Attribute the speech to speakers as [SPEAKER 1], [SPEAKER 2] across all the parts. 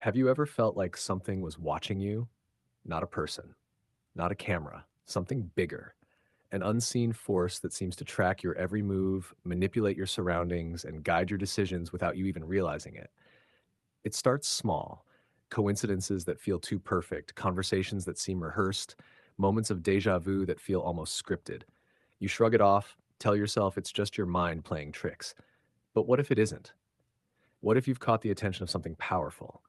[SPEAKER 1] Have you ever felt like something was watching you? Not a person, not a camera, something bigger, an unseen force that seems to track your every move, manipulate your surroundings, and guide your decisions without you even realizing it. It starts small, coincidences that feel too perfect, conversations that seem rehearsed, moments of deja vu that feel almost scripted. You shrug it off, tell yourself it's just your mind playing tricks. But what if it isn't? What if you've caught the attention of something powerful?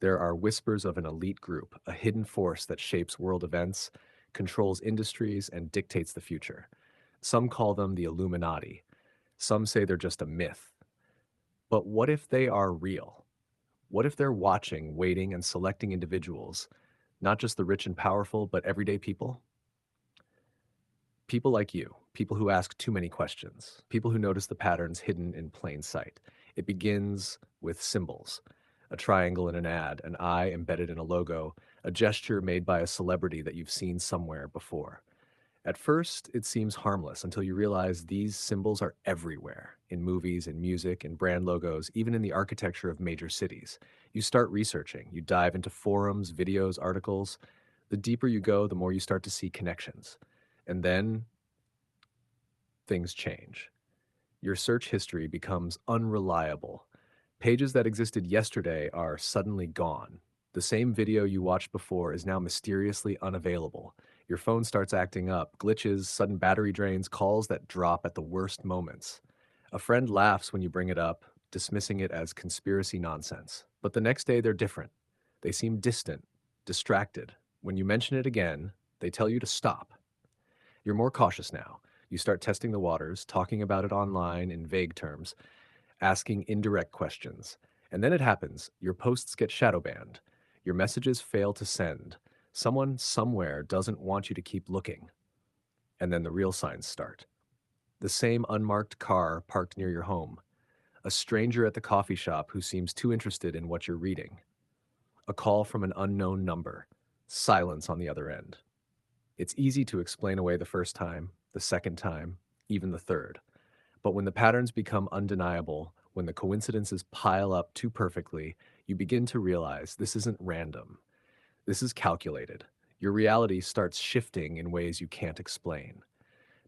[SPEAKER 1] There are whispers of an elite group, a hidden force that shapes world events, controls industries, and dictates the future. Some call them the Illuminati. Some say they're just a myth. But what if they are real? What if they're watching, waiting, and selecting individuals, not just the rich and powerful, but everyday people? People like you, people who ask too many questions, people who notice the patterns hidden in plain sight. It begins with symbols: a triangle in an ad, an eye embedded in a logo, a gesture made by a celebrity that you've seen somewhere before. At first, it seems harmless until you realize these symbols are everywhere in movies, in music, in brand logos, even in the architecture of major cities. You start researching, you dive into forums, videos, articles. The deeper you go, the more you start to see connections. And then things change. Your search history becomes unreliable. Pages that existed yesterday are suddenly gone. The same video you watched before is now mysteriously unavailable. Your phone starts acting up, glitches, sudden battery drains, calls that drop at the worst moments. A friend laughs when you bring it up, dismissing it as conspiracy nonsense. But the next day they're different. They seem distant, distracted. When you mention it again, they tell you to stop. You're more cautious now. You start testing the waters, talking about it online in vague terms, asking indirect questions. And then it happens. Your posts get shadow banned. Your messages fail to send. Someone somewhere doesn't want you to keep looking. And then the real signs start. The same unmarked car parked near your home. A stranger at the coffee shop who seems too interested in what you're reading. A call from an unknown number. Silence on the other end. It's easy to explain away the first time, the second time, even the third. But when the patterns become undeniable, when the coincidences pile up too perfectly, you begin to realize this isn't random. This is calculated. Your reality starts shifting in ways you can't explain.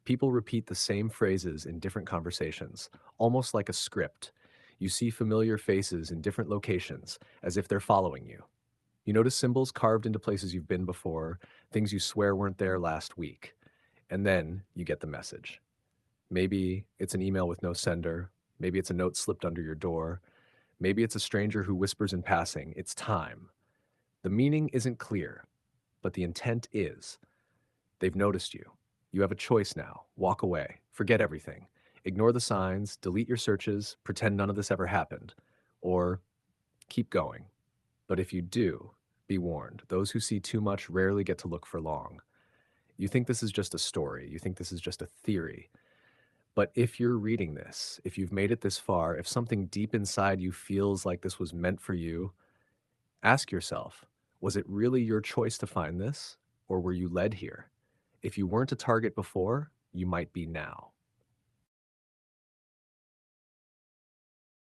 [SPEAKER 1] People repeat the same phrases in different conversations, almost like a script. You see familiar faces in different locations, as if they're following you. You notice symbols carved into places you've been before, things you swear weren't there last week. And then you get the message. Maybe it's an email with no sender. Maybe it's a note slipped under your door. Maybe it's a stranger who whispers in passing, "It's time." The meaning isn't clear, but the intent is. They've noticed you. You have a choice now. Walk away. Forget everything. Ignore the signs, delete your searches, pretend none of this ever happened. Or keep going. But if you do, be warned. Those who see too much rarely get to look for long. You think this is just a story. You think this is just a theory. But if you're reading this, if you've made it this far, if something deep inside you feels like this was meant for you, ask yourself, was it really your choice to find this, or were you led here? If you weren't a target before, you might be now.